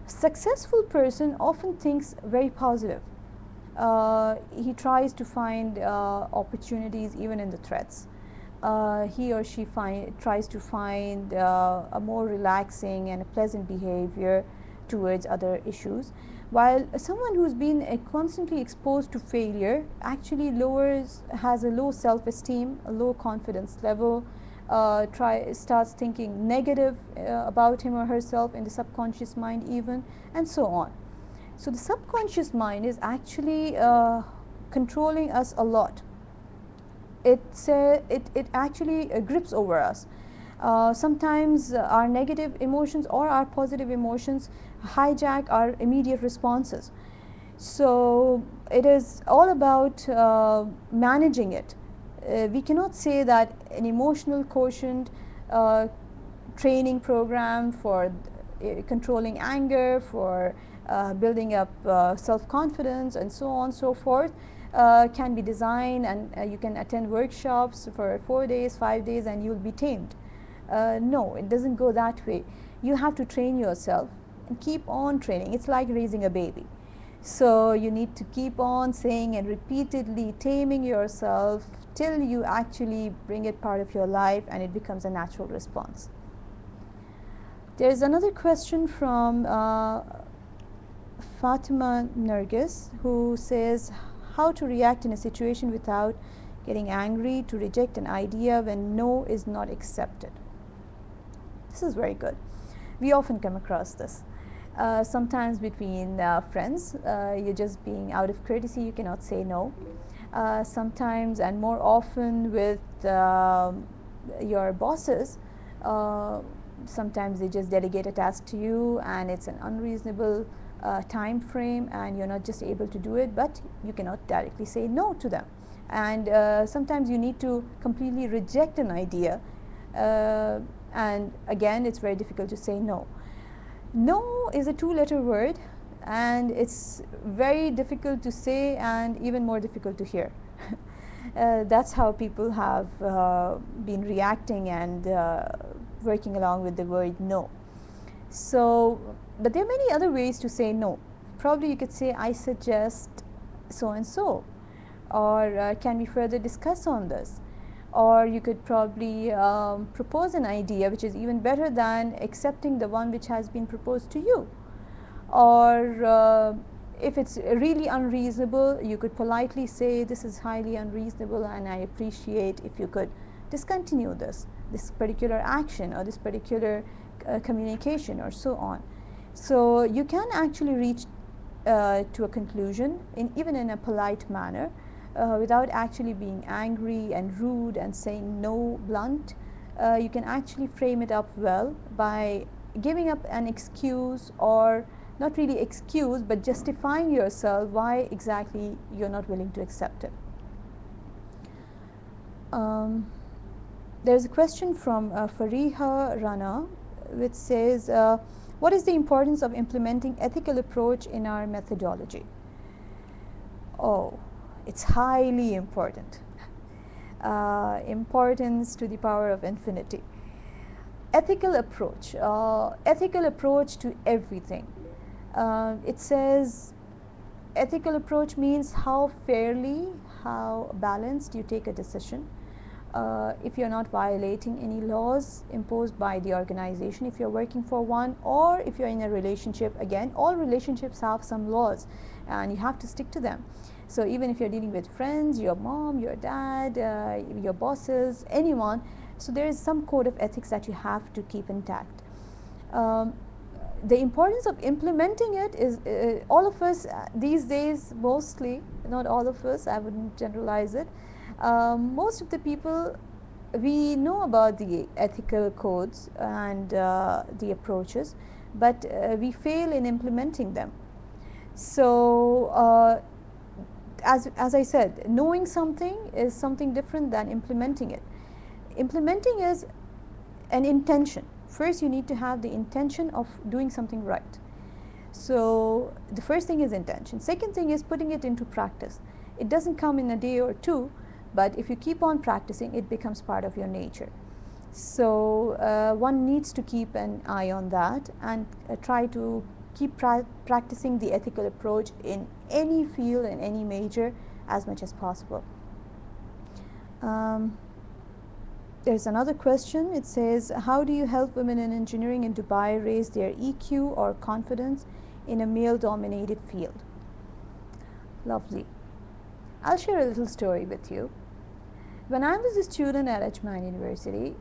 Successful person often thinks very positive. He tries to find opportunities even in the threats. He or she tries to find a more relaxing and a pleasant behavior towards other issues, while someone who's been constantly exposed to failure actually has a low self-esteem, a low confidence level, starts thinking negative about him or herself in the subconscious mind even, and so on. So the subconscious mind is actually controlling us a lot. It actually grips over us. Sometimes our negative emotions or our positive emotions hijack our immediate responses. So it is all about managing it. We cannot say that an emotional quotient training program for controlling anger, for building up self-confidence, and so on and so forth, can be designed, and you can attend workshops for 4 days, 5 days, and you'll be tamed. No, it doesn't go that way. You have to train yourself and keep on training. It's like raising a baby. So you need to keep on saying and repeatedly taming yourself till you actually bring it part of your life and it becomes a natural response. There's another question from Fatima Nergis, who says how to react in a situation without getting angry, to reject an idea when no is not accepted. This is very good. We often come across this. Sometimes between friends, you're just being out of courtesy, you cannot say no. Sometimes, and more often, with your bosses, sometimes they just delegate a task to you and it's an unreasonable time frame and you're not just able to do it, but you cannot directly say no to them. And sometimes you need to completely reject an idea, and again it's very difficult to say no. No is a two-letter word, and it's very difficult to say and even more difficult to hear. That's how people have been reacting and working along with the word no. So, but there are many other ways to say no. Probably you could say, I suggest so and so, or can we further discuss on this? Or you could probably propose an idea which is even better than accepting the one which has been proposed to you. Or if it's really unreasonable, you could politely say, this is highly unreasonable and I appreciate if you could discontinue this particular action or this particular communication, or so on. So you can actually reach to a conclusion even in a polite manner, without actually being angry and rude and saying no blunt. You can actually frame it up well by giving up an excuse, or not really excuse, but justifying yourself why exactly you're not willing to accept it. There's a question from Fariha Rana, which says, what is the importance of implementing ethical approach in our methodology? Oh, it's highly important. Importance to the power of infinity. Ethical approach to everything. It says ethical approach means how fairly, how balanced you take a decision. If you're not violating any laws imposed by the organization, if you're working for one, or if you're in a relationship. Again, all relationships have some laws and you have to stick to them. So even if you're dealing with friends, your mom, your dad, your bosses, anyone, so there is some code of ethics that you have to keep intact. The importance of implementing it is, all of us these days, mostly, not all of us, I wouldn't generalize it, most of the people, we know about the ethical codes and the approaches, but we fail in implementing them. So as I said, knowing something is something different than implementing it. Implementing is an intention. First, you need to have the intention of doing something right. So the first thing is intention. Second thing is putting it into practice. It doesn't come in a day or two, but if you keep on practicing, it becomes part of your nature. So one needs to keep an eye on that and try to keep practicing the ethical approach in any field and any major as much as possible. There's another question. It says, how do you help women in engineering in Dubai raise their EQ or confidence in a male-dominated field? Lovely. I'll share a little story with you. When I was a student at Ajman University,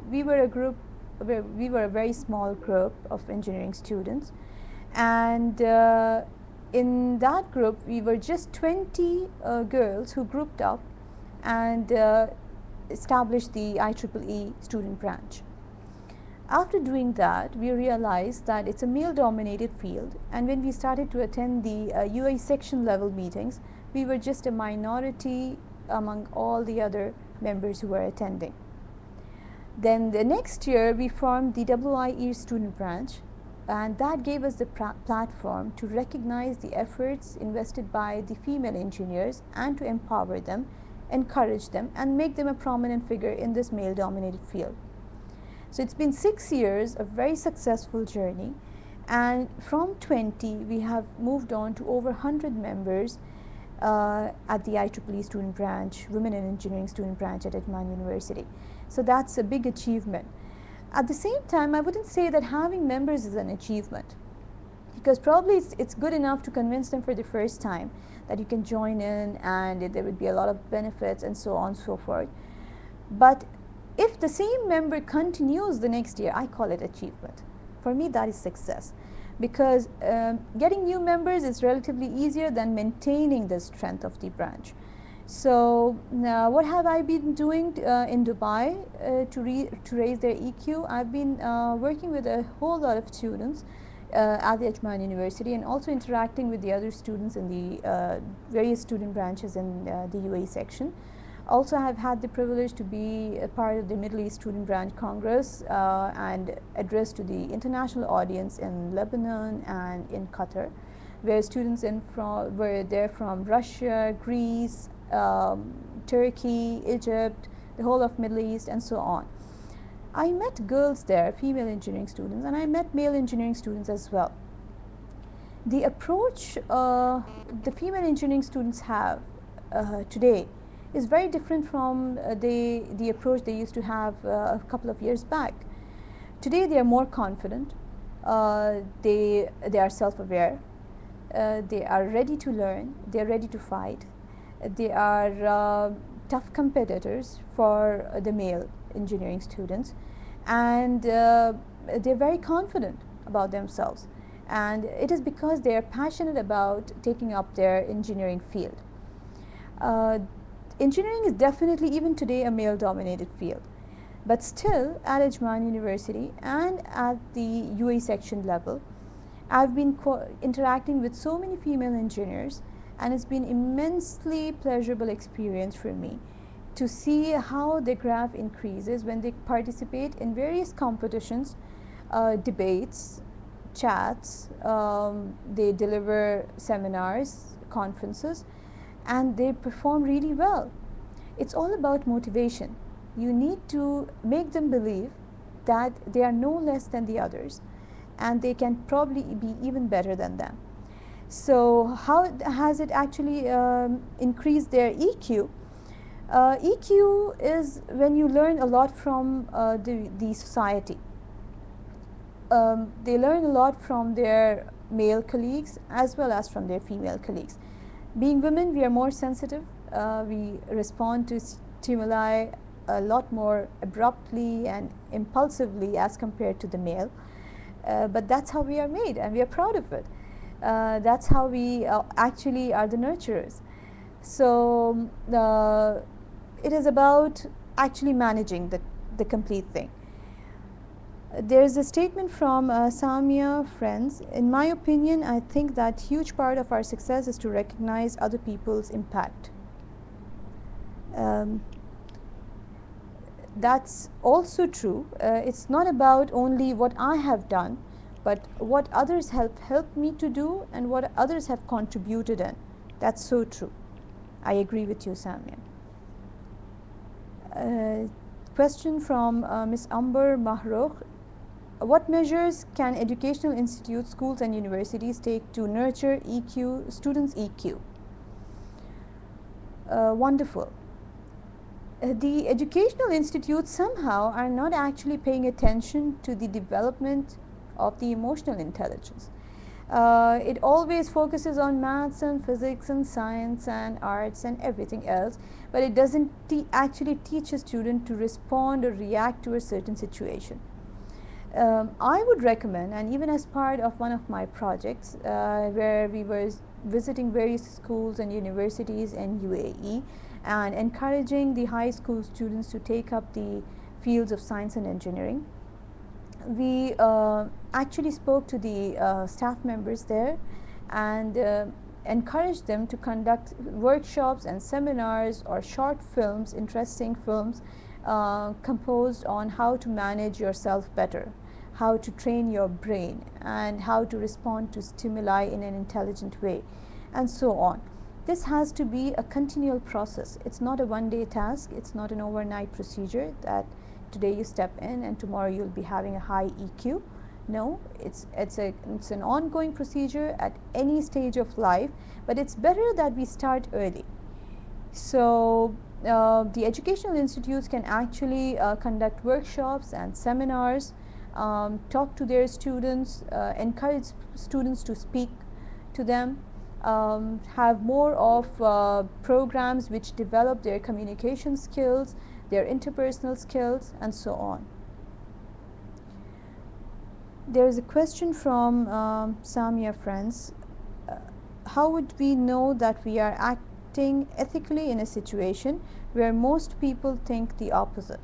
we were a very small group of engineering students, and in that group we were just 20 girls who grouped up and established the IEEE student branch. After doing that, we realized that it's a male-dominated field, and when we started to attend the UAE section level meetings, we were just a minority among all the other members who were attending. Then the next year, we formed the IEEE student branch, and that gave us the platform to recognize the efforts invested by the female engineers and to empower them, encourage them, and make them a prominent figure in this male-dominated field. So it's been 6 years, a very successful journey, and from 20 we have moved on to over 100 members at the IEEE student branch, Women in Engineering student branch at Ajman University. So that's a big achievement. At the same time, I wouldn't say that having members is an achievement, because probably it's good enough to convince them for the first time that you can join in and there would be a lot of benefits and so on and so forth. But if the same member continues the next year, I call it achievement. For me, that is success, because getting new members is relatively easier than maintaining the strength of the branch. So now what have I been doing in Dubai to raise their EQ? I've been working with a whole lot of students at the Ajman University, and also interacting with the other students in the various student branches in the UAE section. Also, I've had the privilege to be a part of the Middle East Student Branch Congress and address to the international audience in Lebanon and in Qatar, where students were there from Russia, Greece, Turkey, Egypt, the whole of Middle East, and so on. I met girls there, female engineering students, and I met male engineering students as well. The approach the female engineering students have today is very different from the approach they used to have a couple of years back. Today they are more confident, they are self-aware, they are ready to learn, they are ready to fight, they are tough competitors for the male engineering students, and they're very confident about themselves, and it is because they are passionate about taking up their engineering field. Engineering is definitely, even today, a male-dominated field, but still at Ajman University and at the UAE section level, I've been interacting with so many female engineers, and it's been immensely pleasurable experience for me to see how the graph increases when they participate in various competitions, debates, chats, they deliver seminars, conferences, and they perform really well. It's all about motivation. You need to make them believe that they are no less than the others, and they can probably be even better than them. So how has it actually increased their EQ? EQ is when you learn a lot from the society. They learn a lot from their male colleagues as well as from their female colleagues. Being women, we are more sensitive. We respond to stimuli a lot more abruptly and impulsively as compared to the male. But that's how we are made, and we are proud of it. That's how we actually are the nurturers. So it is about actually managing the complete thing. There's a statement from Samia Friends. In my opinion, I think that huge part of our success is to recognize other people's impact. That's also true. It's not about only what I have done, but what others have helped me to do and what others have contributed in. That's so true. I agree with you, Samia. Question from Ms. Amber Mahrukh. What measures can educational institutes, schools and universities take to nurture EQ, students' EQ? Wonderful. The educational institutes somehow are not actually paying attention to the development of the emotional intelligence. It always focuses on maths and physics and science and arts and everything else, but it doesn't actually teach a student to respond or react to a certain situation. I would recommend, and even as part of one of my projects where we were visiting various schools and universities in UAE and encouraging the high school students to take up the fields of science and engineering, we actually spoke to the staff members there and encouraged them to conduct workshops and seminars or short films, interesting films composed on how to manage yourself better, how to train your brain, and how to respond to stimuli in an intelligent way, and so on. This has to be a continual process. It's not a one-day task. It's not an overnight procedure that today you step in and tomorrow you'll be having a high EQ. No, it's an ongoing procedure at any stage of life, but it's better that we start early. So the educational institutes can actually conduct workshops and seminars, talk to their students, encourage students to speak to them, have more of programs which develop their communication skills, their interpersonal skills, and so on. There is a question from Samia Friends. How would we know that we are acting ethically in a situation where most people think the opposite?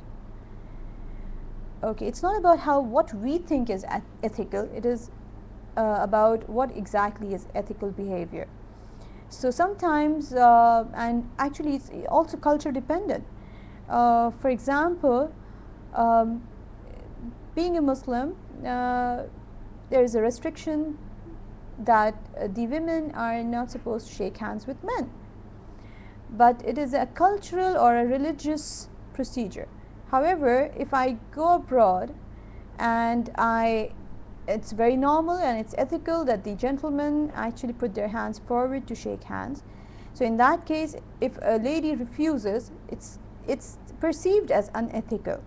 Okay, it's not about what we think is ethical. It is about what exactly is ethical behavior. So sometimes, and actually it's also culture dependent. For example, being a Muslim, there is a restriction that the women are not supposed to shake hands with men. But it is a cultural or a religious procedure. However, if I go abroad and it's very normal and it's ethical that the gentlemen actually put their hands forward to shake hands. So in that case, if a lady refuses, it's perceived as unethical.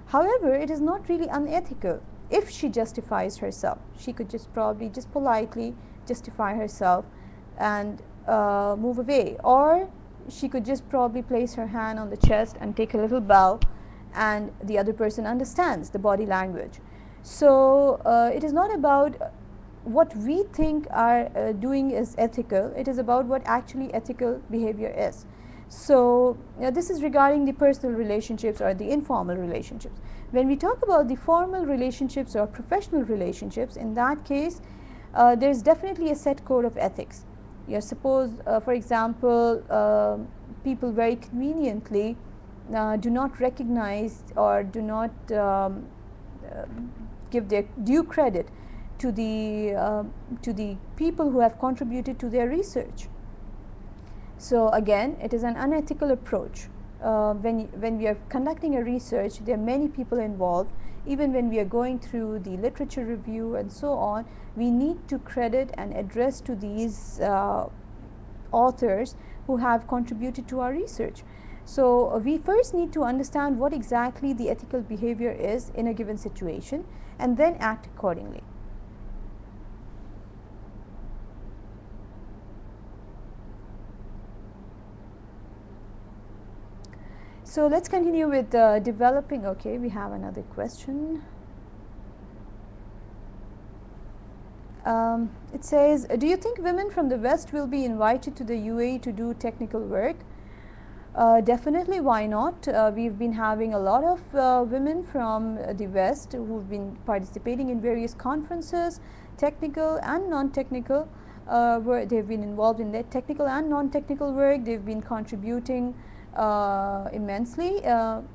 However, it is not really unethical if she justifies herself. She could just politely justify herself and move away, or she could just probably place her hand on the chest and take a little bow, and the other person understands the body language. So it is not about what we think are doing is ethical. It is about what actually ethical behavior is. So this is regarding the personal relationships or the informal relationships. When we talk about the formal relationships or professional relationships, in that case, there is definitely a set code of ethics. You're supposed, for example, people very conveniently do not recognize or do not give their due credit to the people who have contributed to their research. So again, it is an unethical approach. When we are conducting a research, there are many people involved. Even when we are going through the literature review and so on, we need to credit and address to these authors who have contributed to our research. So we first need to understand what exactly the ethical behavior is in a given situation and then act accordingly. So let's continue with developing. Okay, we have another question. It says, do you think women from the West will be invited to the UAE to do technical work? Definitely, why not? We've been having a lot of women from the West who've been participating in various conferences, technical and non-technical. Where they've been involved in their technical and non-technical work. They've been contributing immensely.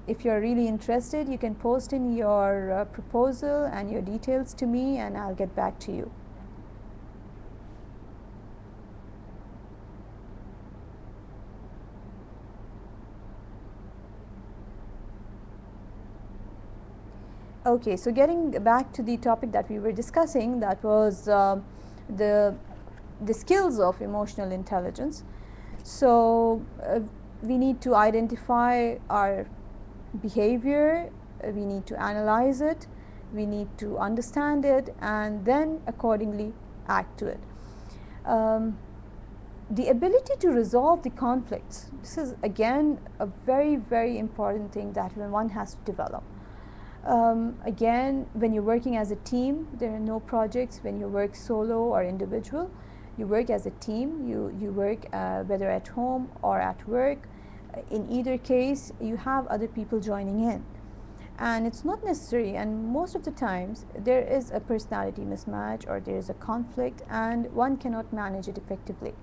If you're really interested, you can post in your proposal and your details to me, and I'll get back to you. Okay, so getting back to the topic that we were discussing, that was the skills of emotional intelligence. So we need to identify our behavior, we need to analyze it, we need to understand it, and then accordingly act to it. The ability to resolve the conflicts, this is again a very, very important thing that one has to develop. Again, when you're working as a team, there are no projects. When you work solo or individual, you work as a team. You work whether at home or at work. In either case, you have other people joining in. And it's not necessary, and most of the times there is a personality mismatch or there is a conflict and one cannot manage it effectively.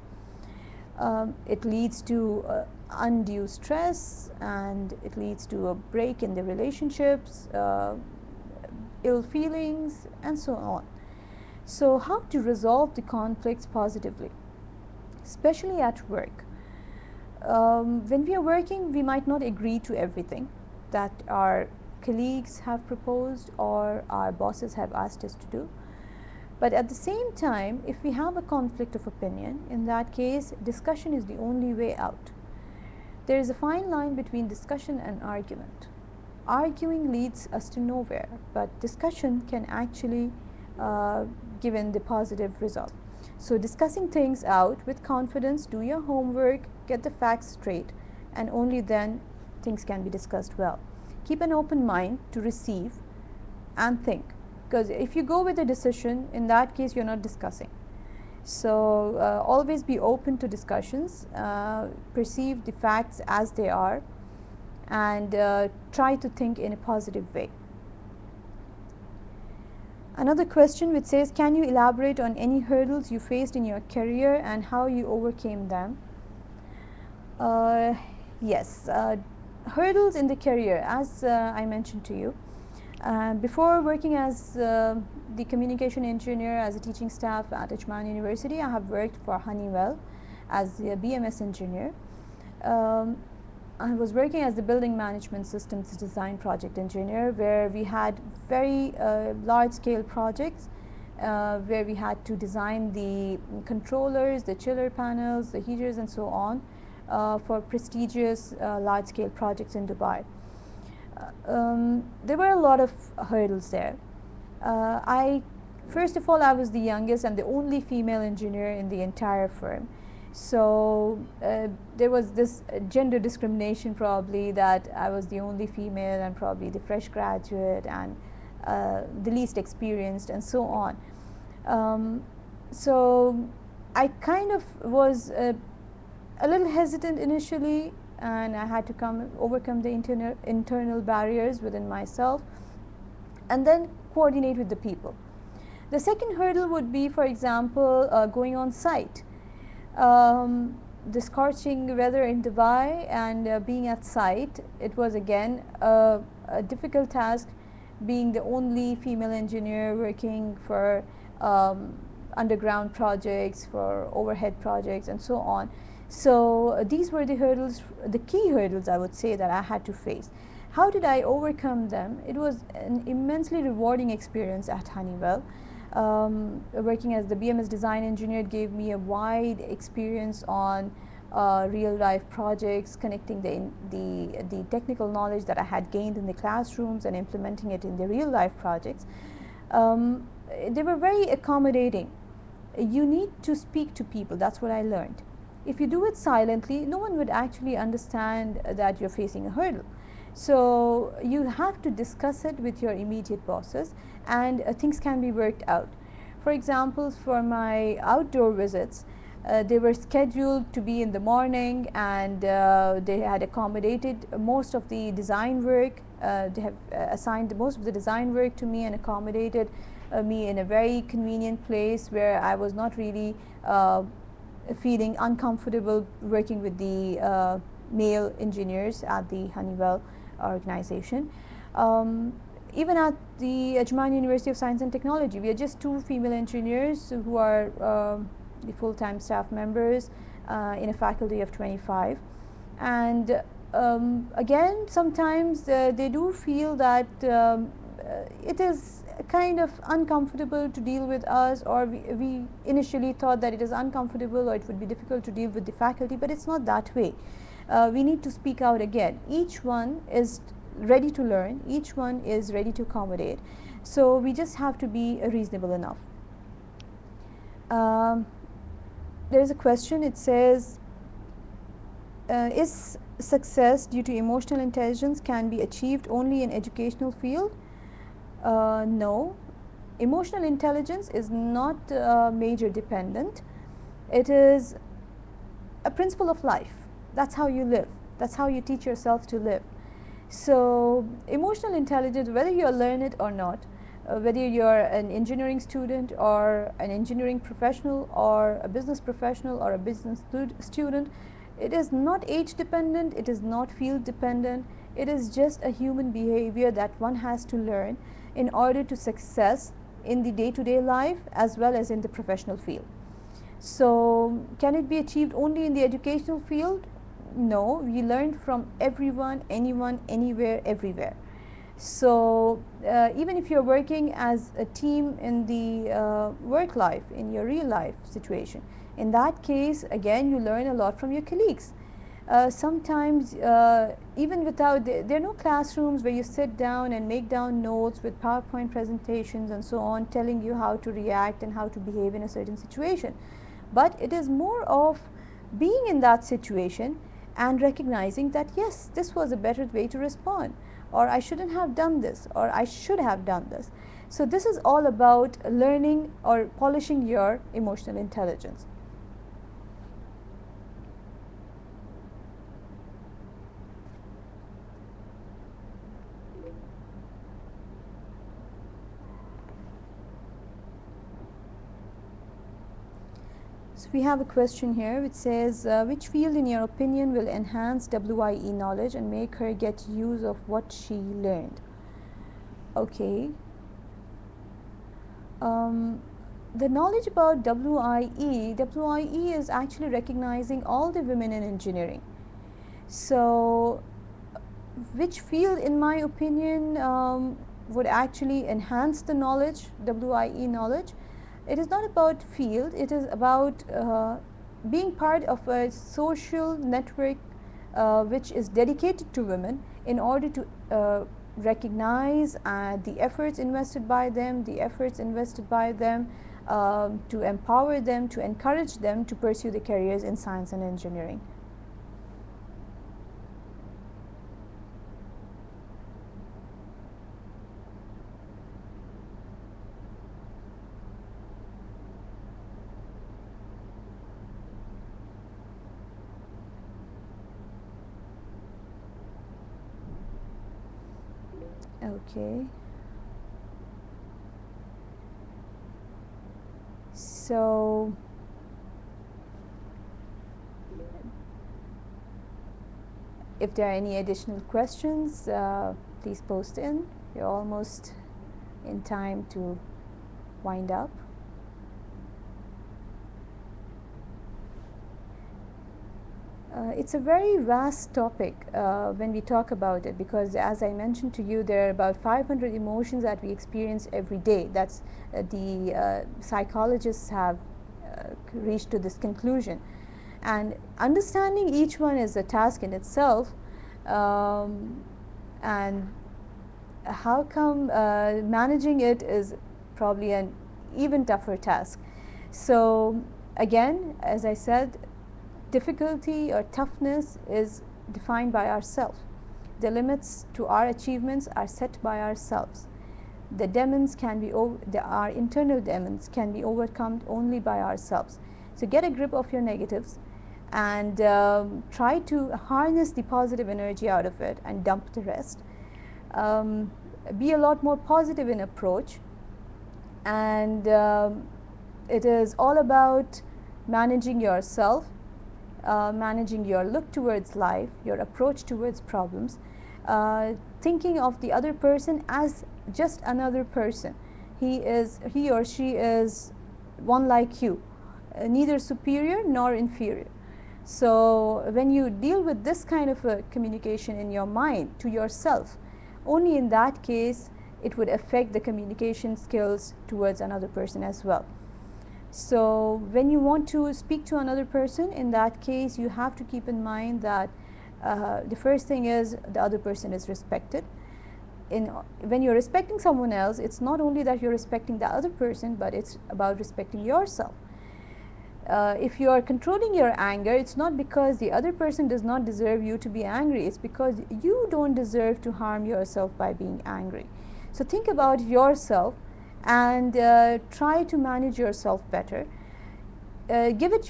It leads to undue stress, and it leads to a break in the relationships, ill feelings, and so on. So how to resolve the conflicts positively, especially at work? When we are working, we might not agree to everything that our colleagues have proposed or our bosses have asked us to do. But at the same time, if we have a conflict of opinion, in that case, discussion is the only way out. There is a fine line between discussion and argument. Arguing leads us to nowhere, but discussion can actually give in the positive result. So discussing things out with confidence, do your homework, get the facts straight, and only then things can be discussed well. Keep an open mind to receive and think. Because if you go with a decision, in that case you're not discussing. So always be open to discussions, perceive the facts as they are, and try to think in a positive way. Another question which says, can you elaborate on any hurdles you faced in your career and how you overcame them? Yes, hurdles in the career, as I mentioned to you. Before working as the communication engineer as a teaching staff at Ajman University, I have worked for Honeywell as a BMS engineer. I was working as the building management systems design project engineer, where we had very large scale projects where we had to design the controllers, the chiller panels, the heaters, and so on for prestigious large scale projects in Dubai. There were a lot of hurdles there. First of all, I was the youngest and the only female engineer in the entire firm. So there was this gender discrimination, probably, that I was the only female and probably the fresh graduate and the least experienced, and so on. So I kind of was a little hesitant initially, and I had to overcome the internal barriers within myself and then coordinate with the people. The second hurdle would be, for example, going on site. The scorching weather in Dubai and being at site, it was again a difficult task, being the only female engineer working for underground projects, for overhead projects, and so on. So these were the hurdles, the key hurdles, I would say, that I had to face. How did I overcome them? It was an immensely rewarding experience at Honeywell. Working as the BMS design engineer gave me a wide experience on real life projects, connecting the technical knowledge that I had gained in the classrooms and implementing it in the real life projects. They were very accommodating. You need to speak to people, that's what I learned. If you do it silently, no one would actually understand that you're facing a hurdle. So you have to discuss it with your immediate bosses, and things can be worked out. For example, for my outdoor visits, they were scheduled to be in the morning, and they had accommodated most of the design work. They have assigned most of the design work to me and accommodated me in a very convenient place where I was not really feeling uncomfortable working with the male engineers at the Honeywell organization. Even at the Ajman University of Science and Technology, we are just 2 female engineers who are the full-time staff members in a faculty of 25. And again, sometimes they do feel that it is kind of uncomfortable to deal with us, or we initially thought that it is uncomfortable or it would be difficult to deal with the faculty, but it's not that way. We need to speak out again. Each one is ready to learn, each one is ready to accommodate, so we just have to be reasonable enough. There is a question, it says, is success due to emotional intelligence can be achieved only in educational field? No, emotional intelligence is not major dependent. It is a principle of life. That's how you live. That's how you teach yourself to live. So emotional intelligence, whether you learn it or not, whether you're an engineering student or an engineering professional or a business professional or a business student, it is not age dependent, it is not field dependent, it is just a human behavior that one has to learn in order to success in the day-to-day life as well as in the professional field. So can it be achieved only in the educational field? No, we learn from everyone, anyone, anywhere, everywhere. So even if you're working as a team in the work life, in your real life situation, in that case, again, you learn a lot from your colleagues. Sometimes even without, there are no classrooms where you sit down and make down notes with PowerPoint presentations and so on, telling you how to react and how to behave in a certain situation. But it is more of being in that situation and recognizing that, yes, this was a better way to respond, or I shouldn't have done this, or I should have done this. So this is all about learning or polishing your emotional intelligence. So we have a question here which says, which field in your opinion will enhance WIE knowledge and make her get use of what she learned? Okay. The knowledge about WIE is actually recognizing all the women in engineering. So which field, in my opinion, would actually enhance the knowledge, WIE knowledge? It is not about field, it is about being part of a social network which is dedicated to women in order to recognize the efforts invested by them, to empower them, to encourage them to pursue their careers in science and engineering. Okay. So if there are any additional questions, please post in. We're almost in time to wind up. It's a very vast topic when we talk about it, because as I mentioned to you, there are about 500 emotions that we experience every day. That's the psychologists have reached to this conclusion. And understanding each one is a task in itself, and how come managing it is probably an even tougher task. So again, as I said, difficulty or toughness is defined by ourselves. The limits to our achievements are set by ourselves. The demons can be our internal demons can be overcome only by ourselves. So get a grip of your negatives and try to harness the positive energy out of it and dump the rest. Be a lot more positive in approach, and it is all about managing yourself managing your look towards life, your approach towards problems, thinking of the other person as just another person. He or she is one like you, neither superior nor inferior. So when you deal with this kind of a communication in your mind to yourself, only in that case it would affect the communication skills towards another person as well. So when you want to speak to another person, in that case you have to keep in mind that the first thing is the other person is respected. When you're respecting someone else, it's not only that you're respecting the other person, but it's about respecting yourself. If you are controlling your anger, it's not because the other person does not deserve you to be angry, it's because you don't deserve to harm yourself by being angry. So think about yourself and try to manage yourself better. Give it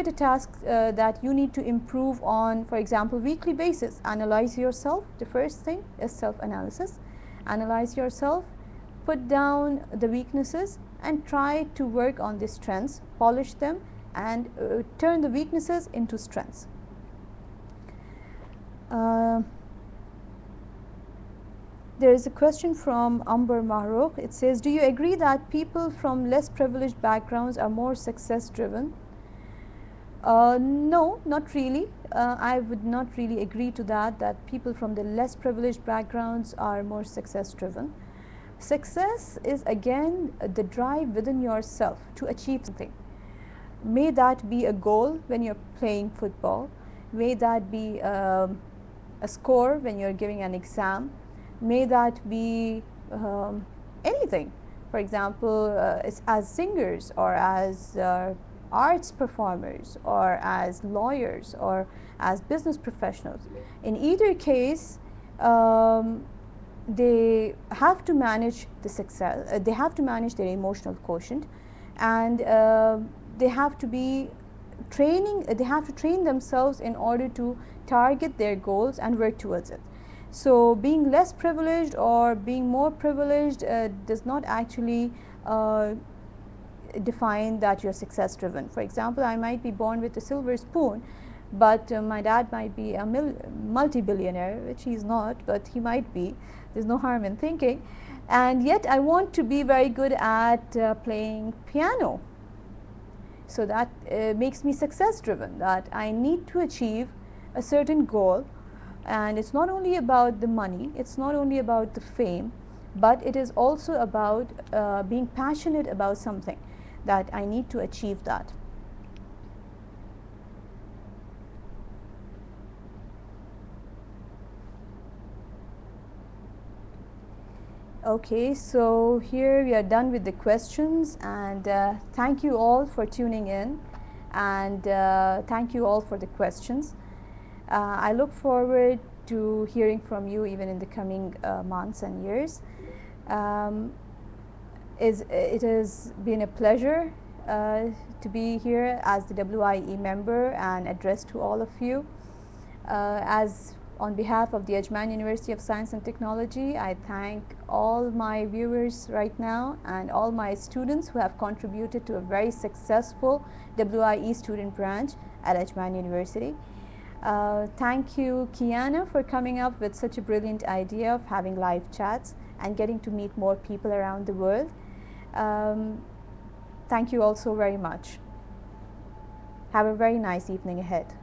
a task that you need to improve on, for example, weekly basis. Analyze yourself. The first thing is self-analysis. Analyze yourself, put down the weaknesses, and try to work on the strengths, polish them, and turn the weaknesses into strengths. There is a question from Amber Mahrukh. It says, do you agree that people from less privileged backgrounds are more success driven? No, not really. I would not really agree to that people from the less privileged backgrounds are more success driven. Success is again the drive within yourself to achieve something. May that be a goal when you're playing football, may that be a score when you're giving an exam, may that be anything. For example, as singers, or as arts performers, or as lawyers, or as business professionals. In either case, they have to manage the success, they have to manage their emotional quotient, and they have to train themselves in order to target their goals and work towards it. So being less privileged or being more privileged does not actually define that you're success driven. For example, I might be born with a silver spoon, but my dad might be a multi-billionaire, which he's not, but he might be. There's no harm in thinking. And yet I want to be very good at playing piano. So that makes me success driven, that I need to achieve a certain goal. And it's not only about the money, it's not only about the fame, but it is also about being passionate about something, that I need to achieve that. Okay, so here we are done with the questions, and thank you all for tuning in, and thank you all for the questions. I look forward to hearing from you even in the coming months and years. It has been a pleasure to be here as the WIE member and address to all of you. As on behalf of the Ajman University of Science and Technology, I thank all my viewers right now and all my students who have contributed to a very successful WIE student branch at Ajman University. Thank you, Kiana, for coming up with such a brilliant idea of having live chats and getting to meet more people around the world. Thank you all so very much. Have a very nice evening ahead.